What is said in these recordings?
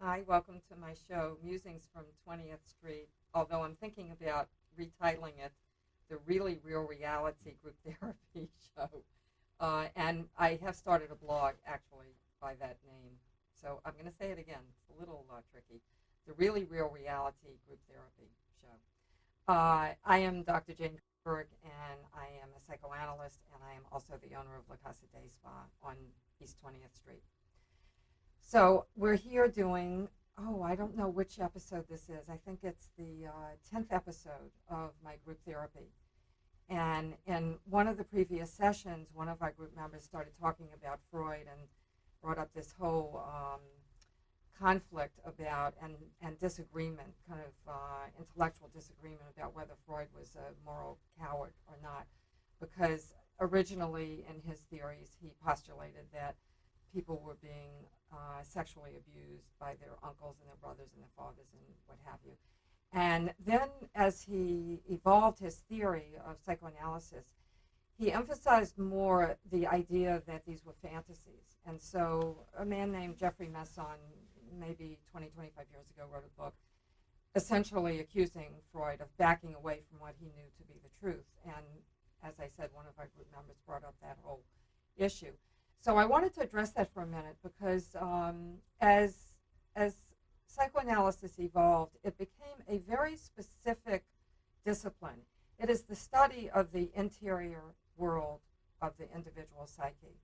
Hi, welcome to my show, Musings from 20th Street, although I'm thinking about retitling it the Really Real Reality Group Therapy Show. And I have started a blog, actually, by that name. So I'm going to say it again. It's a little tricky. The Really Real Reality Group Therapy Show. I am Dr. Jane Berg, and I am a psychoanalyst, and I am also the owner of La Casa Day Spa on East 20th Street. So we're here doing, I don't know which episode this is. I think it's the 10th episode of my group therapy. And in one of the previous sessions, one of our group members started talking about Freud and brought up this whole conflict about and disagreement, kind of intellectual disagreement about whether Freud was a moral coward or not. Because originally in his theories, he postulated that people were being sexually abused by their uncles and their brothers and their fathers and what have you. And then as he evolved his theory of psychoanalysis, he emphasized more the idea that these were fantasies. And so a man named Jeffrey Messon, maybe 20, 25 years ago, wrote a book essentially accusing Freud of backing away from what he knew to be the truth. And as I said, one of our group members brought up that whole issue. So I wanted to address that for a minute because as psychoanalysis evolved, it became a very specific discipline. It is the study of the interior world of the individual psyche.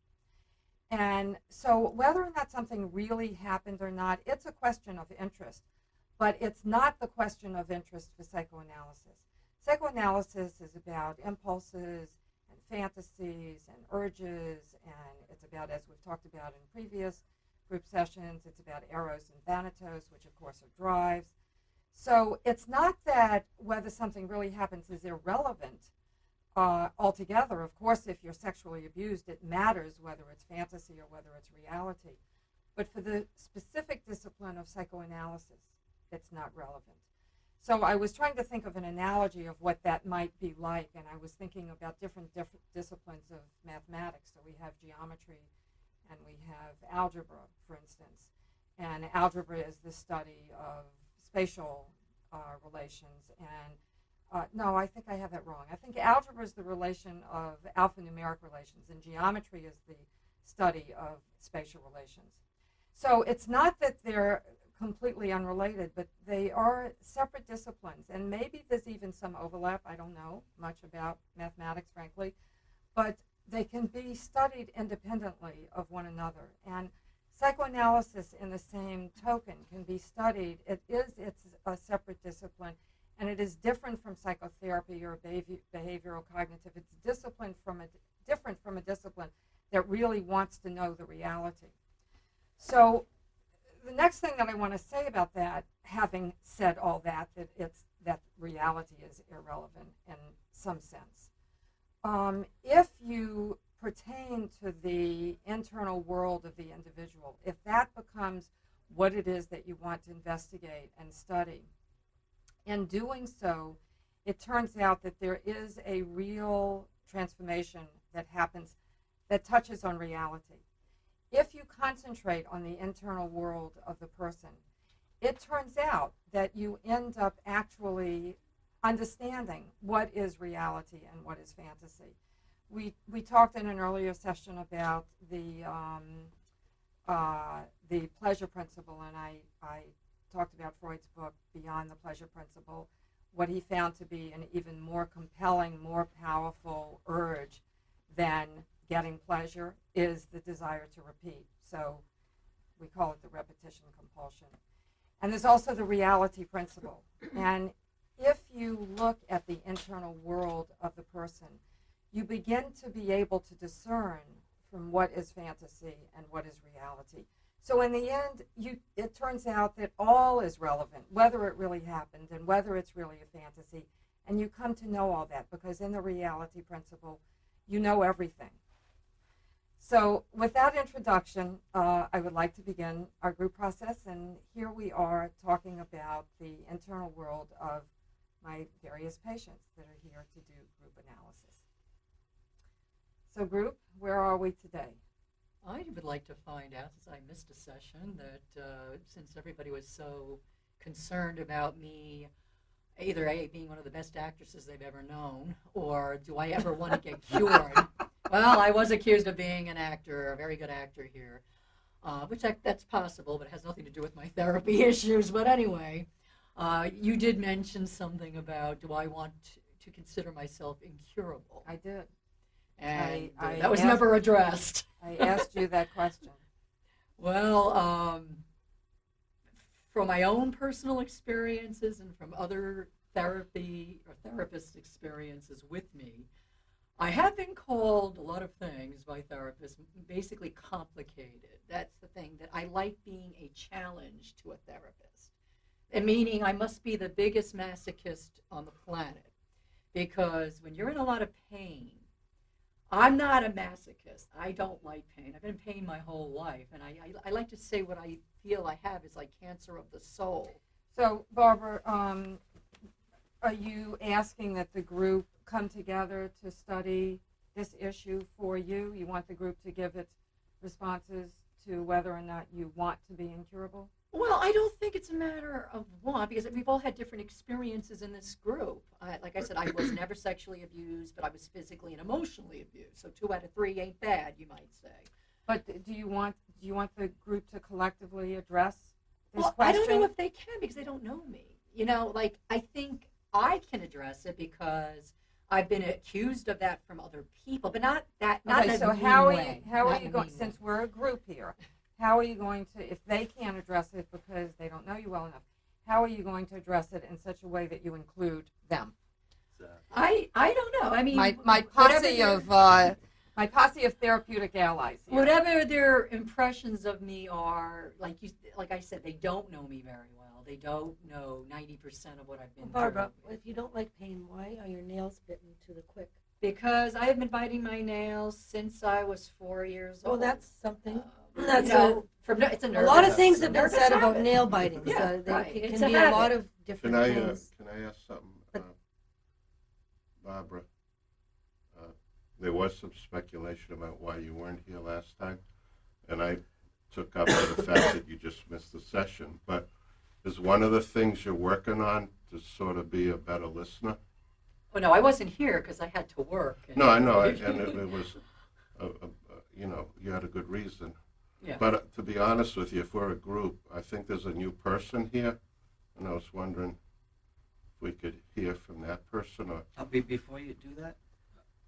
And so whether or not something really happened or not, it's a question of interest, but it's not the question of interest for psychoanalysis. Psychoanalysis is about impulses and fantasies and urges, and it's about, as we've talked about in previous group sessions, it's about eros and thanatos, which of course are drives. So it's not that whether something really happens is irrelevant altogether. Of course, if you're sexually abused, it matters whether it's fantasy or whether it's reality. But for the specific discipline of psychoanalysis, it's not relevant. So I was trying to think of an analogy of what that might be like, and I was thinking about different disciplines of mathematics. So we have geometry and we have algebra, for instance. And algebra is the study of spatial relations. And no, I think I have that wrong. I think algebra is the relation of alphanumeric relations, and geometry is the study of spatial relations. So it's not that they're completely unrelated, but they are separate disciplines. And maybe there's even some overlap. I don't know much about mathematics, frankly. But they can be studied independently of one another. And psychoanalysis, in the same token, can be studied. It's a separate discipline, and it is different from psychotherapy or behavioral cognitive. It's different from a discipline that really wants to know the reality. So the next thing that I want to say about that, having said all that, that reality is irrelevant in some sense. If you pertain to the internal world of the individual, if that becomes what it is that you want to investigate and study, in doing so, it turns out that there is a real transformation that happens that touches on reality. If you concentrate on the internal world of the person, it turns out that you end up actually understanding what is reality and what is fantasy. We talked in an earlier session about the pleasure principle, and I talked about Freud's book, Beyond the Pleasure Principle. What he found to be an even more compelling, more powerful urge than getting pleasure is the desire to repeat. So we call it the repetition compulsion. And there's also the reality principle. And if you look at the internal world of the person, you begin to be able to discern from what is fantasy and what is reality. So in the end, it turns out that all is relevant, whether it really happened and whether it's really a fantasy. And you come to know all that because in the reality principle, you know everything. So with that introduction, I would like to begin our group process. And here we are talking about the internal world of my various patients that are here to do group analysis. So group, where are we today? I would like to find out, since I missed a session, that since everybody was so concerned about me either A, being one of the best actresses they've ever known, or do I ever want to get cured? Well, I was accused of being an actor, a very good actor here, which that's possible, but it has nothing to do with my therapy issues. But anyway, you did mention something about, do I want to consider myself incurable? I did. And I that was asked- never addressed. I asked you that question. Well, from my own personal experiences and from other therapy or therapist experiences with me, I have been called a lot of things by therapists, basically complicated. That's the thing, that I like being a challenge to a therapist. And meaning I must be the biggest masochist on the planet. Because when you're in a lot of pain, I'm not a masochist. I don't like pain. I've been in pain my whole life. And I like to say what I feel I have is like cancer of the soul. So, Barbara, are you asking that the group come together to study this issue for you? You want the group to give its responses to whether or not you want to be incurable? Well, I don't think it's a matter of want, because we've all had different experiences in this group. Like I said, I was never sexually abused, but I was physically and emotionally abused. So 2 out of 3 ain't bad, you might say. But do you want the group to collectively address this Well, question? I don't know if they can, because they don't know me. You know, like, I think I can address it because I've been accused of that from other people, but not that. Not Okay, in a so mean how are way. you? How Not are in you a going? mean Since way. we're a group here, how are you going to? If they can't address it because they don't know you well enough, how are you going to address it in such a way that you include them? I don't know. I mean, My whatever posse of therapeutic allies. Here. whatever their impressions of me are, like I said, they don't know me very well. They don't know 90% of what I've been Barbara, through. if you don't like pain, why are your nails bitten to the quick? Because I have been biting my nails since I was 4 years old. Well, that's something. You That's know, it's a a lot nervous- of things have been nervous said about habit. nail biting. Yeah, So there right. can It's be a a lot habit. of different Can things. I ask something? But- Barbara, there was some speculation about why you weren't here last time, and I took up for the fact that you just missed the session. But is one of the things you're working on to sort of be a better listener? Oh, no, I wasn't here because I had to work. And No, I know, and it was, you had a good reason. Yeah. But to be honest with you, if we're a group, I think there's a new person here, and I was wondering if we could hear from that person, or Before you do that,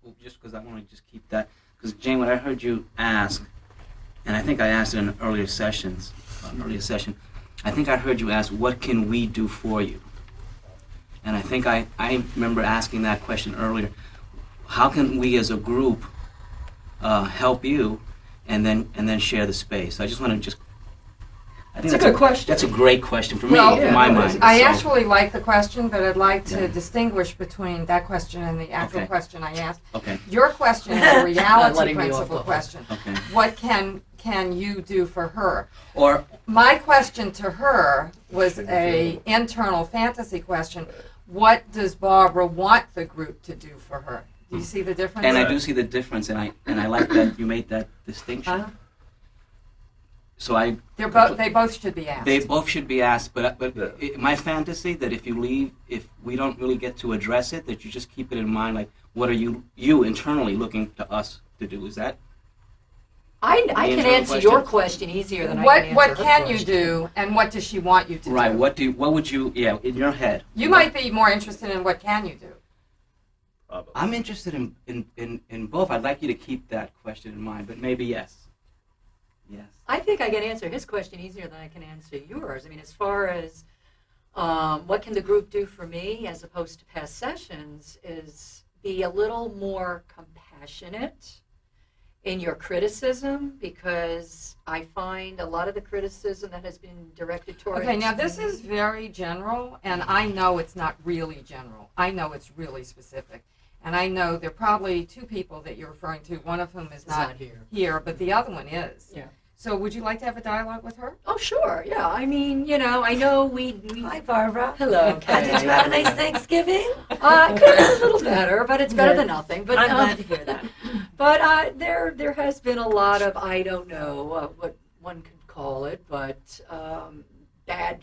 well, just because I want to just keep that, because Jane, what I heard you ask, and I think I asked it in earlier session, I think I heard you ask, what can we do for you? And I think I remember asking that question earlier. How can we as a group help you, and then share the space? I just want to I think It's a good question. That's a great question for me, Well, in my yeah, mind. I So- actually like the question, but I'd like to Yeah. distinguish between that question and the actual Okay. question I asked. Okay, Your question is a Not reality letting me off principle the hook. question. okay. What can you do for her? Or My question to her was a internal fantasy question. What does Barbara want the group to do for her? Do you see the difference? And I do see the difference, and I like that you made that distinction. Uh-huh. So They both should be asked. they both should be asked, but Yeah. my fantasy that if we don't really get to address it, that you just keep it in mind, like what are you internally looking to us to do? Is that I can internal answer question? your question easier than I what can answer what her can you question. do, and what does she want you to right? do? What would you? Yeah, in your head. You might be more interested in what can you do. I'm interested in both. I'd like you to keep that question in mind, but maybe yes. Yes. I think I can answer his question easier than I can answer yours. I mean, as far as what can the group do for me as opposed to past sessions is be a little more compassionate in your criticism, because I find a lot of the criticism that has been directed towards Okay, now this me- is very general, and I know it's not really general. I know it's really specific. And I know there are probably 2 people that you're referring to, one of whom is It's not not here. here, but the other one is. Yeah. So would you like to have a dialogue with her? Oh, sure. Yeah. I mean, I know we Hi, Barbara. Hello. Did you have a nice Thanksgiving? Could have been a little better, but it's better Good. than nothing. But I'm glad to hear that. But there has been a lot of, I don't know what one could call it, but bad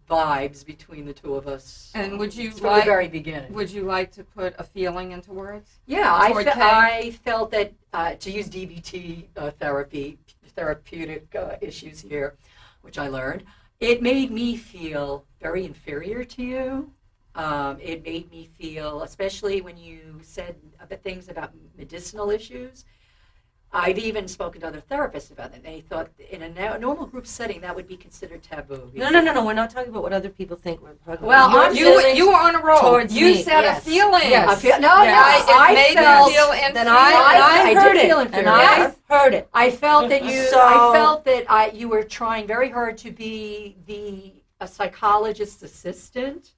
vibes between the two of us. And would you from the like very beginning? would you like to put a feeling into words? Yeah, toward Kay? I felt that to use DBT therapeutic issues here, which I learned, it made me feel very inferior to you. It made me feel, especially when you said things about medicinal issues. I've even spoken to other therapists about it. They thought in a normal group setting that would be considered taboo. No. We're not talking about what other people think. We're talking Well, about I'm your feeling You were on a roll. towards You me. said Yes. a feeling. Yes. No, Yes. I It made felt, you feel inferior. Then I I heard did it. feel And inferior. I Yes. heard it. I felt that you. So- I felt that you were trying very hard to be a psychologist's assistant.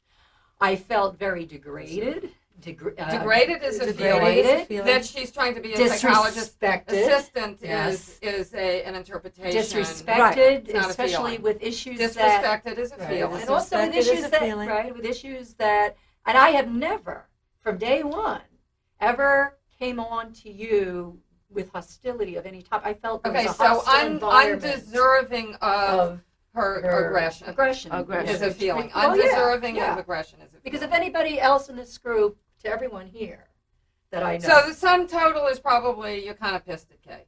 I felt very degraded. Degraded is a Degraded. feeling. That she's trying to be a psychologist Disrespected. assistant Yes. is an interpretation. Disrespected, It's not a especially feeling. with issues that. Disrespected is a Right. feeling. And also with Disrespected is issues a that, feeling. right, with issues that, and I have never, from day one, ever came on to you with hostility of any type. I felt there Okay, was a so hostile environment undeserving of of her aggression. Aggression. Aggression. Is a feeling. Well, yeah, Undeserving yeah. of aggression is a feeling. Because if anybody else in this group, to everyone here that I know, So the sum total is probably you're kind of pissed at Kay.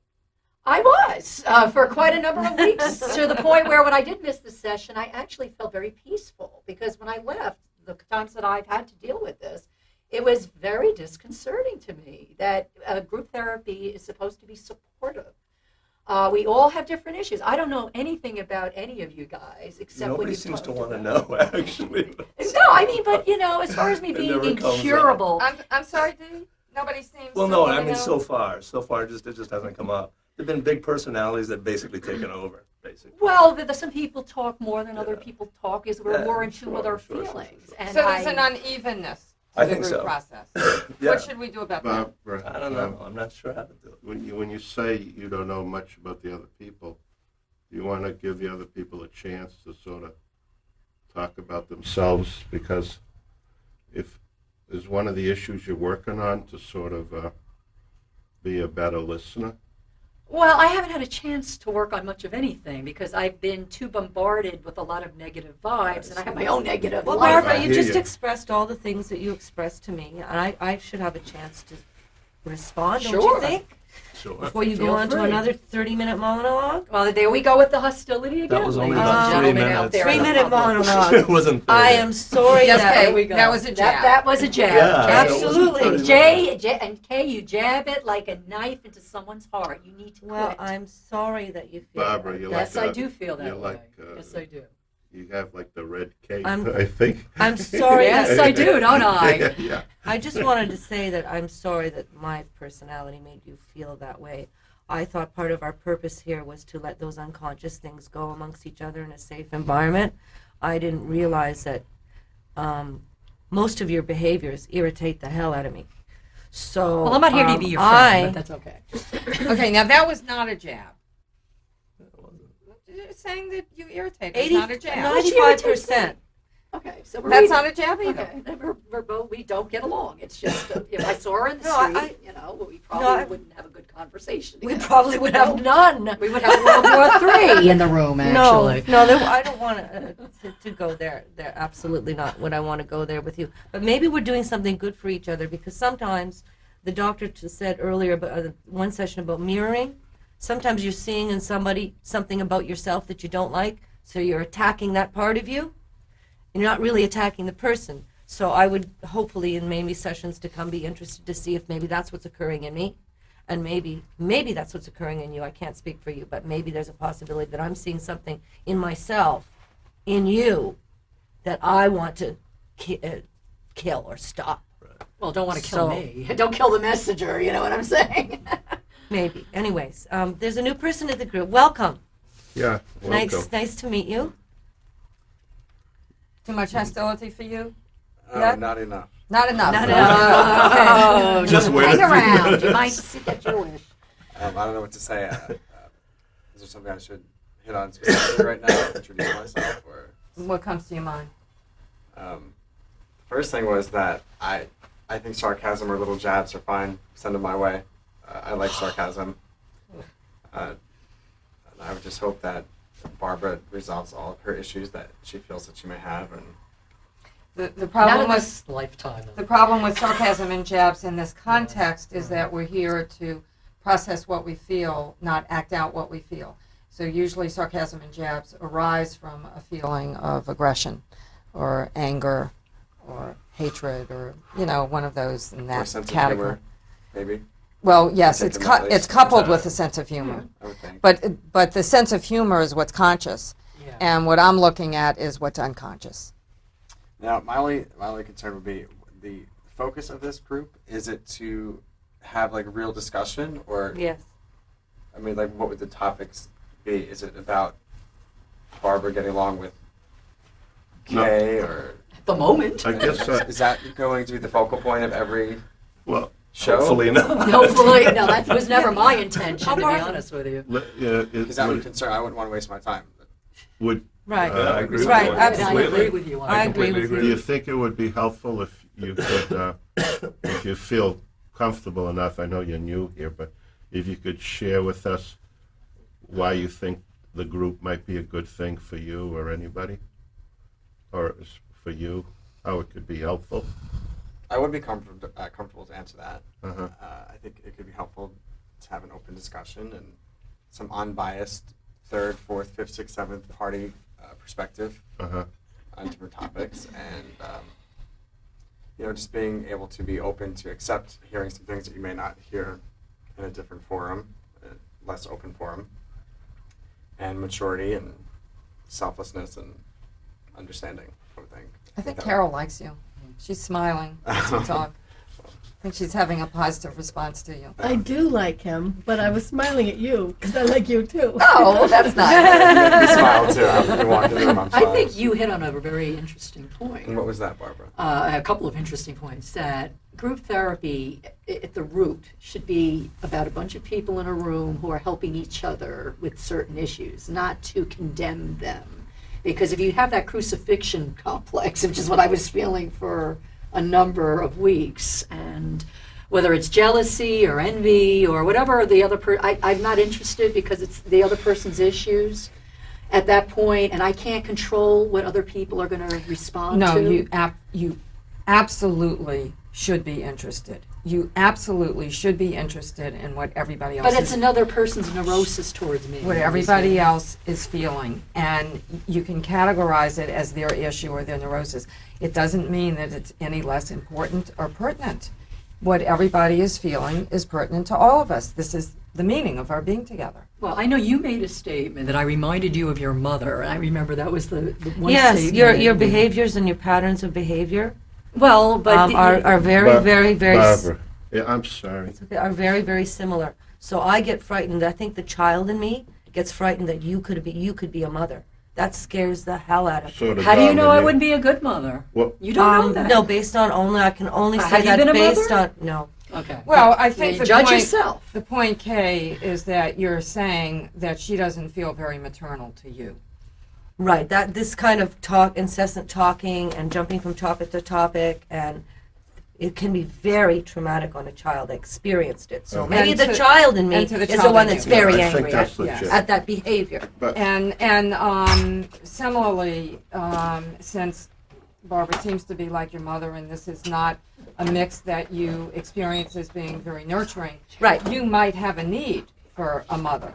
I was for quite a number of weeks to the point where when I did miss the session, I actually felt very peaceful because when I left, the times that I've had to deal with this, it was very disconcerting to me that group therapy is supposed to be supportive. We all have different issues. I don't know anything about any of you guys except what Nobody you seems to talked want to about. know, actually. No, I mean, but as far as me It being never comes up. incurable, I'm sorry, Dee. Nobody seems. Well, to no, wanna I mean, know. so far, it just hasn't come up. There've been big personalities that basically taken over, basically. well, some people talk more than other Yeah. people talk, is we're Yeah, more in tune with our sure. feelings. And So there's an unevenness to I the think group so. process. Yeah, What should we do about that? Barbara, I don't know. I'm not sure how to do it. when you say you don't know much about the other people, do you want to give the other people a chance to sort of talk about themselves? Because if is one of the issues you're working on to sort of be a better listener? Well, I haven't had a chance to work on much of anything because I've been too bombarded with a lot of negative vibes, and I have my own negative Well, life. Barbara, you hear just you. expressed all the things that you expressed to me, and I should have a chance to respond, don't Sure. you think? Sure. Before you Feel go on to free. another 30-minute monologue? Well, there we go with the hostility again. was only ladies and about 3 gentlemen out minutes. there in the 3-minute public. monologue. It wasn't fair. I am sorry Yes, that... Kay. There we go. That was a jab. That was a jab. Yeah, Kay. Absolutely. And Kay, you jab it like a knife into someone's heart. You need to Well, quit. I'm sorry that you feel Barbara, that. you're Yes, like I do feel that you're way. like, Yes, I do. You have like the red cape, I'm- I think. I'm sorry. Yes, I do, don't I? Yeah. I just wanted to say that I'm sorry that my personality made you feel that way. I thought part of our purpose here was to let those unconscious things go amongst each other in a safe environment. I didn't realize that most of your behaviors irritate the hell out of me. So Well, I'm not here to be your friend, I, but that's okay. Okay, now that was not a jab. It wasn't. You're saying that you irritated. It's not a jab. 95%. Okay, so we're That's even. not a jab either. Okay, then we're both, we don't get along. It's just if I saw her in the No, street, we probably I- wouldn't have a good conversation. We together. probably would have none. We would have World War III in the room, actually. No, I don't want to go there. They're absolutely not what I want to go there with you. But maybe we're doing something good for each other because sometimes the doctor said earlier about one session about mirroring. Sometimes you're seeing in somebody something about yourself that you don't like, so you're attacking that part of you. You're not really attacking the person. So I would hopefully in maybe sessions to come be interested to see if maybe that's what's occurring in me. And maybe that's what's occurring in you. I can't speak for you, but maybe there's a possibility that I'm seeing something in myself, in you, that I want to kill or stop. Well, don't want to kill So- me. Don't kill the messenger. You know what I'm saying? Maybe. Anyways, there's a new person in the group. Welcome. Yeah, welcome. Nice to meet you. Too much hostility for you? Not enough. Not enough. Not enough. Just wait. Hang around. You might get your wish. I don't know what to say. is there something I should hit on specifically right now? Introduce myself, or What comes to your mind? first thing was that I think sarcasm or little jabs are fine. Send them my way. I like sarcasm. And I would just hope that Barbara resolves all of her issues that she feels that she may have. And The Not problem in with this lifetime. the problem with sarcasm and jabs in this context is that we're here to process what we feel, not act out what we feel. So usually sarcasm and jabs arise from a feeling of aggression or anger or hatred or, one of those in or that sense category. of humor, maybe, Well, yes, Take it's them that way. it's coupled with a sense of humor. I would think. But the sense of humor is what's conscious, Yeah. and what I'm looking at is what's unconscious. Now, my only concern would be the focus of this group. Is it to have like real discussion, or Yes. I mean, like, what would the topics be? Is it about Barbara getting along with No. Kay, or At the moment. I guess, is that going to be the focal point of every well, show? Hopefully not. Hopefully, no, that was never my intention, to be honest with you. Because that would concern. I wouldn't want to waste my time. would, Right. Yeah, I agree with Right, you. And I absolutely. agree with you on I that. agree completely with agree. do you think it would be helpful if you could, if you feel comfortable enough, I know you're new here, but if you could share with us why you think the group might be a good thing for you or anybody? Or for you, how it could be helpful? I would be comfortable to answer that. Uh-huh. I think it could be helpful to have an open discussion and some unbiased third, fourth, fifth, sixth, seventh party perspective Uh-huh. on different topics, and just being able to be open to accept hearing some things that you may not hear in a different forum, a less open forum, and maturity and selflessness and understanding, I would think. I think that- Carol likes you. She's smiling as you talk. I think she's having a positive response to you. I do like him, but I was smiling at you because I like you too. Oh, well, that's nice. You smile too. I'm you walk in the room, I'm I smiling. think you hit on a very interesting point. And what was that, Barbara? A couple of interesting points. That group therapy at the root should be about a bunch of people in a room who are helping each other with certain issues, not to condemn them. Because if you have that crucifixion complex, which is what I was feeling for a number of weeks, and whether it's jealousy or envy or whatever the other I'm not interested because it's the other person's issues at that point, and I can't control what other people are going to respond No, to. you absolutely should be interested. You absolutely should be interested in what everybody else But it's is, another person's neurosis towards me. what everybody else is feeling, and you can categorize it as their issue or their neurosis. It doesn't mean that it's any less important or pertinent. What everybody is feeling is pertinent to all of us. This is the meaning of our being together. Well, I know you made a statement that I reminded you of your mother. I remember that was the one Yes, statement. your behaviors and your patterns of behavior Well, but are very, Bar- very, very Barbara, yeah, I'm sorry. It's okay, are very, very similar. So I get frightened. I think the child in me gets frightened that you could be a mother. That scares the hell out of me. Sort of how do you know I dominate. wouldn't be a good mother? Well, You don't know that. No, based on I can only say Have you that been a based mother? on no. Okay. Well, I think You the judge point, yourself. the point, Kay, is that you're saying that she doesn't feel very maternal to you. Right. That this kind of incessant talking and jumping from topic to topic, and it can be very traumatic on a child. I experienced it. So Uh-huh. maybe And the to- child in me and to the is the child one in that's you. very I think angry that's at, legit. at that behavior. But And similarly, since Barbara seems to be like your mother, and this is not a mix that you experience as being very nurturing, Right. you might have a need for a mother.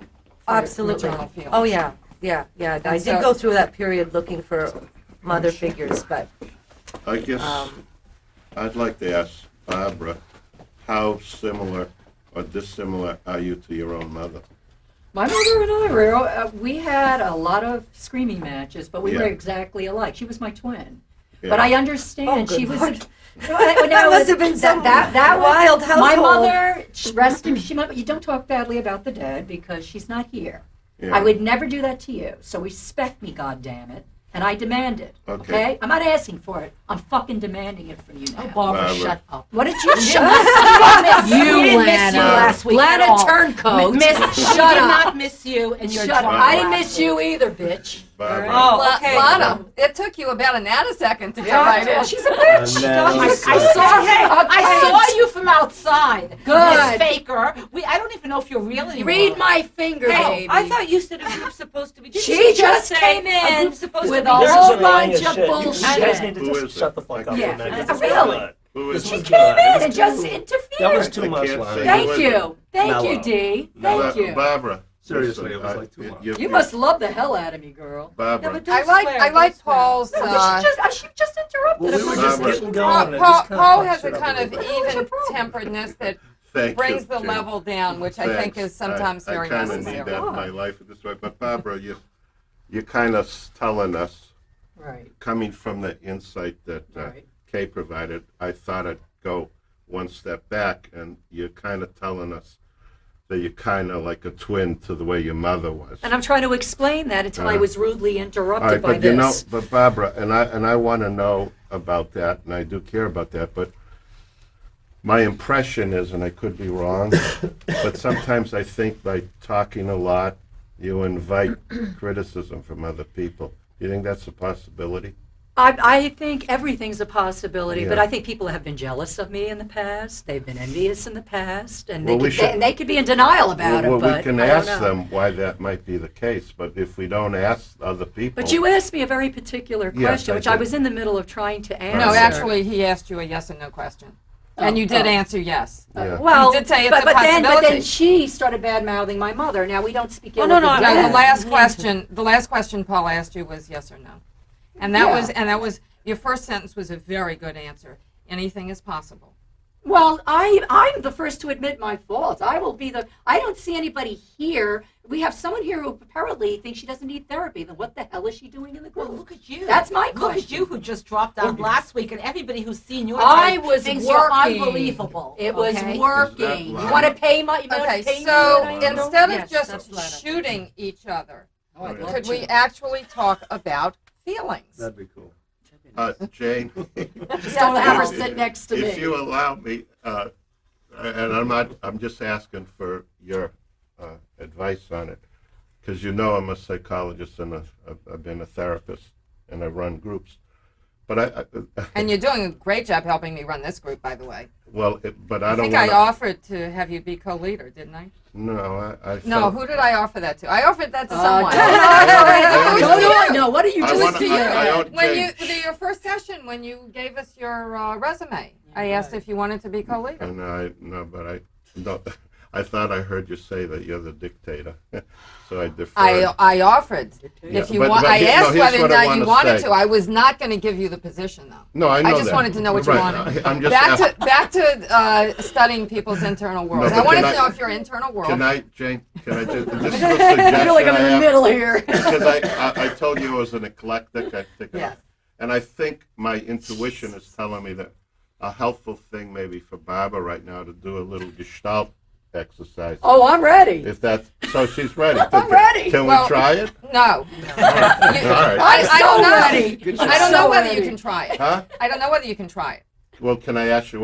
for Absolutely. maternal feelings. Oh yeah. Yeah. I And did so- go through that period looking for mother figures, but I guess I'd like to ask Barbara, how similar or dissimilar are you to your own mother? My mother and I were, we had a lot of screaming matches, but we were Yeah. exactly alike. She was my twin. Yeah. But I understand Oh, she good was. Lord. That That must have been some wild My household. mother, you don't talk badly about the dead because she's not here. Yeah. I would never do that to you. So respect me, goddammit, and I demand it. Okay. Okay? I'm not asking for it. I'm fucking demanding it from you now. Oh, Barbara, Barbara. shut up. What did you shut You, We didn't miss Lana. you last week at Lana all. Turncoat. Miss, Shut we did up. not miss you, and you're Shut up. drunk I didn't last miss week. you either, bitch. Barbara. Oh, okay. Lana, it took you about a nanosecond to get Yeah, right in. she's a bitch. I saw you from outside. Good. Miss Faker. I don't even know if you're real anymore. Read my finger, Hey, baby. I thought you said a group's supposed to be. Didn't She you just say came A in group's supposed with to a be. This whole is annoying bunch as of shit. You bullshit. guys need to Who just is shut it? the fuck I up Yeah. for a minute. Really? This is too much. Who is This She was it? good. came in This and was just too- interfered. That was too I much, can't Lana. say Thank who is you. Thank you, Mellow. Dee. Ba- Thank you. Barbara. Seriously, listen, it was like too much. You must love the hell out of me, girl. Barbara. but I don't like swear, I don't like swear. Paul's. No, but she just interrupted Well, we us. were just Barbara. getting going. and it Paul, just kinda Paul fucked has a shit up kind of little bit. even temperedness that Thank brings you, the Jane. level down, which I think Thanks. is sometimes very I kind of necessary. need that in my life in this way. But Barbara, you're kind of telling us, Right, coming from the insight that right. Kay provided, I thought I'd go one step back, and you're kind of telling us that you're kind of like a twin to the way your mother was. And I'm trying to explain that until I was rudely All interrupted right, by but you know, this. but Barbara, and I want to know about that, and I do care about that, but my impression is, and I could be wrong, but sometimes I think by talking a lot, you invite criticism from other people. Do you think that's a possibility? I think everything's a possibility, but Yeah. I think people have been jealous of me in the past. They've been envious in the past, and Well, we they, should- and they could be in denial about Well, it. But we can I don't ask know. them why that might be the case, but if we don't ask other people. But you asked me a very particular Yes, question, I which I did. was in the middle of trying to answer. No, actually, he asked you a yes and no question, and you did answer yes. Yeah. Well, He did say it's a but then possibility. she started bad mouthing my mother. Now we don't speak ill no, of no, the I- No, dead. the last question Paul asked you was yes or no, and that Yeah. was your first sentence was a very good answer. Anything is possible. Well, I'm the first to admit my fault. I don't see anybody here. We have someone here who apparently thinks she doesn't need therapy. Then what the hell is she doing in the Well, group? look at you. That's my Look at question. you who just dropped out last week, and everybody who's seen you I tonight was thinks working. you're unbelievable. It was okay? working. You Lana? want to pay my? You wanna Okay, pay me so what I know? instead of Yes, just that's Lana. shooting each other, Oh, I'd love could we to. actually talk about feelings? That'd be cool. Jane. Just don't have her sit next to If me. you allow me, and I'm just asking for your advice on it, because you know I'm a psychologist and I've been a therapist and I run groups. But And you're doing a great job helping me run this group, by the way. but I I don't think want I offered to have you be co-leader, didn't I? No, I No, felt- who did I offer that to? I offered that to someone. No, what are you I just wanna- doing? When you your first session, when you gave us your resume, I asked if you wanted to be co-leader. And I thought I heard you say that you're the dictator, so I deferred. I offered. Yeah, If you but- want, but I here- no, asked here's whether or what I not you wanna wanted say. to. I was not going to give you the position, though. No, I know I just that. wanted to know what you Right. wanted. I'm just Back to studying people's internal worlds. but I wanted can to I- know if your internal world. Can I, Jane? Can I just? This is a suggestion I feel like I'm I in the have. middle here. Because I told you I was an eclectic. I think, Yes. and I think my intuition is telling me that a helpful thing maybe for Barbara right now to do a little Gestalt exercise. Oh, I'm ready. If that's so, she's ready. I'm ready. Can Well- we try it? No. All right. I'm so ready. I don't know so whether ready. you can try it. Huh? I don't know whether you can try it. Well, can I ask you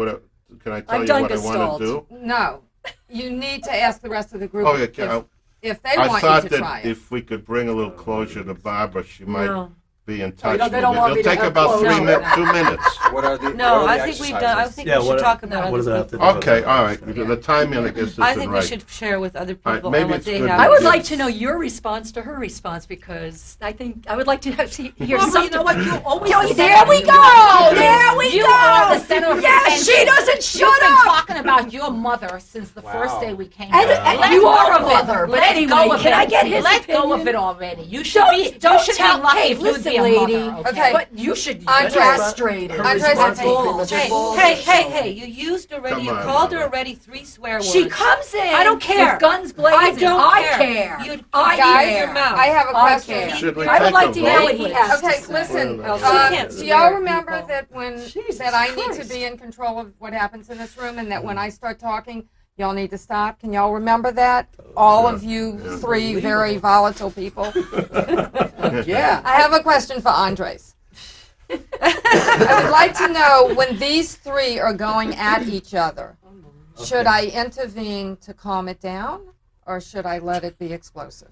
can I tell I've you done what I Gestalt. want to do? No. You need to ask the rest of the group Oh, yeah. if they I want thought you to that try it. if we could bring a little closure to Barbara, she might No. be in touch. they with don't me. want me It'll to take have about closure. 2 minutes. What are the No, what are I the think we've done. I exercises? think Yeah, we should what- talk about What does that other have to people. do with Okay, it? all right. The timing, I guess, isn't I think right. we should share with other All right, people maybe on what it's they good have. to I would do- like to know your response to her response because I think I would like to hear Barbara, something. you know what? You always Yo, the there center we of the go! universe. There we You go! are the center of Yes, attention. she doesn't shut You've been up! talking about your mother since the first Wow. day we came And, here. and Let you go are a of it. mother, but Let anyway, go of can it. I get his Let opinion? go of it already. You should be tell. lucky Hey, if you'd listen, be a lady. mother. Okay. But you should be Andres. castrated. Andres, That's hey, bullshit. Hey! You used already. Come You on, called her Mama. already 3 swear words. She comes in. I don't care. With guns blazing. I don't I care. care. You- I Guys, care. I have a I question. care. Should we I would take like a to hear vote? what he has Okay, to say. listen. Well, she can't Do swear y'all at remember people. that when Jesus that I need to Christ. be in control of what happens in this room, and that when I start talking, y'all need to stop? Can y'all remember that? All of you Yeah. 3 very volatile people. Yeah. I have a question for Andres. I would like to know when these three are going at each other, should I intervene to calm it down, or should I let it be explosive?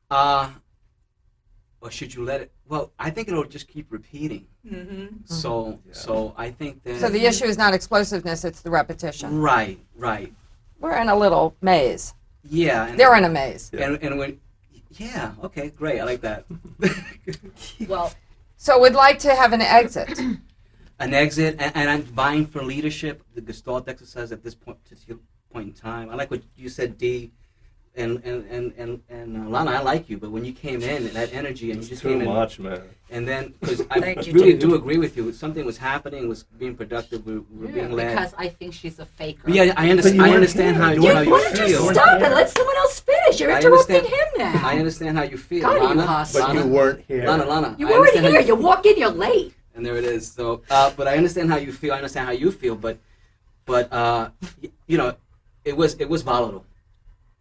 Or should you let it? Well, I think it'll just keep repeating. So I think that. So the issue is not explosiveness, it's the repetition. Right. We're in a little maze. Yeah. And, They're in a maze. and when. Yeah. Okay. Great. I like that. Well, So we'd like to have an exit. An exit, and I'm vying for leadership. The Gestalt exercise at this point in time. I like what you said, Dee, and Lana. I like you, but when you came in, that energy, and you just Too came in, much, man. and then because I Thank you, really dude. do agree with you. Something was happening, was being productive. We were being led. because I think she's a faker. But yeah, I understand. you I weren't understand here. how You you, weren't how here. you Why don't you feel. stop it? Let someone else finish. You're I interrupting understand- him now. I understand how you feel, God, you Lana. hustle. But you weren't here. Lana. You I weren't understand how here. You walk in, you're late. And there it is. So, but I understand how you feel. I understand how you feel. But you know, it was volatile.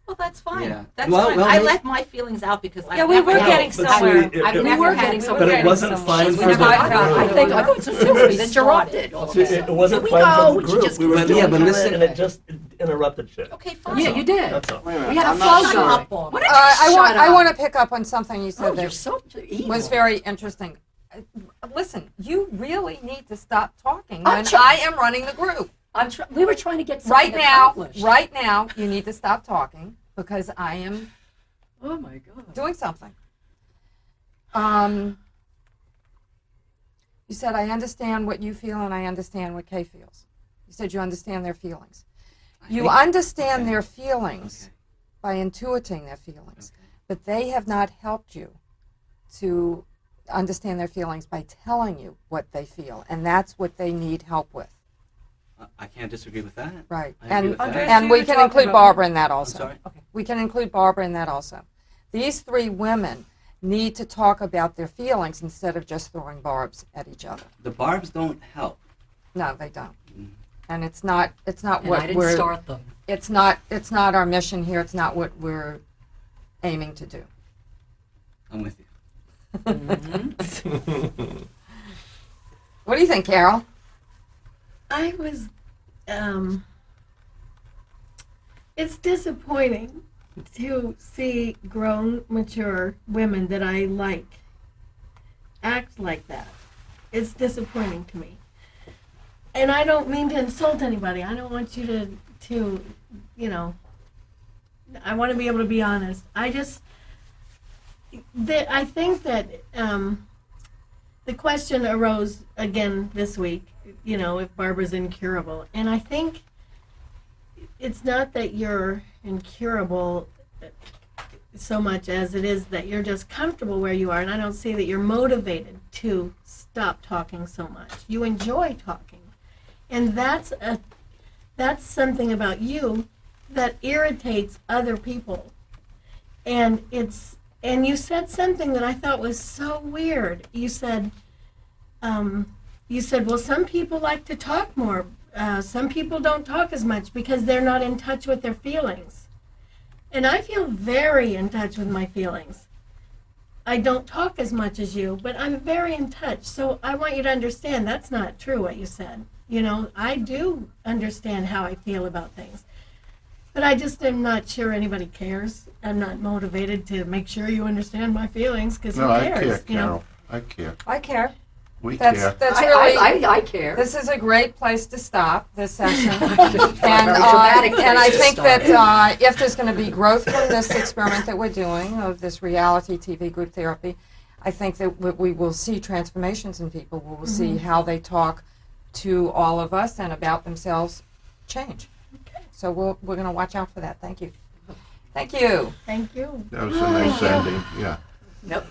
Well, that's fine. Yeah. That's Well, fine. well, I you- left my feelings out because Yeah, we were getting But somewhere. see, I've it- never were had getting But it wasn't fine She's for never the had group. I think I got so seriously interrupted. It wasn't Here we fine go. for the She group. just We were goes doing Yeah, but kinda, listen- and it just interrupted shit. Okay, fine. Yeah, you did. That's all. We had a I'm flow not going. sorry. Why don't you I shut want up? to pick up on something you said Oh, you're that so evil. was very interesting. Listen, you really need to stop talking I'm when try- I am running the group. We were trying to get Right something now, accomplished. you need to stop talking because I am Oh my God. doing something. You said, I understand what you feel and I understand what Kay feels. You said you understand their feelings. You think- understand okay. their feelings by intuiting their feelings, Okay. but they have not helped you to understand their feelings by telling you what they feel, and that's what they need help with. I can't disagree with that. Right. I agree with that. Andrea, And so we you're can talking include about- Barbara in that I'm also. sorry. We can include Barbara in that also. These three women need to talk about their feelings instead of just throwing barbs at each other. The barbs don't help. No, they don't. And it's not And what I didn't we're start them. it's not our mission here. It's not what we're aiming to do. I'm with you. What do you think, Carol? I was, it's disappointing to see grown, mature women that I like act like that. It's disappointing to me. And I don't mean to insult anybody. I don't want you to, you know, I want to be able to be honest. I think that the question arose again this week, you know, if Barbara's incurable. And I think it's not that you're incurable so much as it is that you're just comfortable where you are. And I don't see that you're motivated to stop talking so much. You enjoy talking. And that's something about you that irritates other people. And you said something that I thought was so weird. You said, well, some people like to talk more. Some people don't talk as much because they're not in touch with their feelings. And I feel very in touch with my feelings. I don't talk as much as you, but I'm very in touch. So I want you to understand that's not true what you said. You know, I do understand how I feel about things. But I just am not sure anybody cares. I'm not motivated to make sure you understand my feelings because No, who I cares? care, You know? Carol. I care. I care. We That's care. that's really. I care. This is a great place to stop this session. and dramatic and I place to think stop. that if there's going to be growth from this experiment that we're doing of this reality TV group therapy, I think that we will see transformations in people. We will see how they talk to all of us and about themselves change. So we're going to watch out for that. Thank you. Thank you. Thank you. That was a nice ending, yeah. Nope.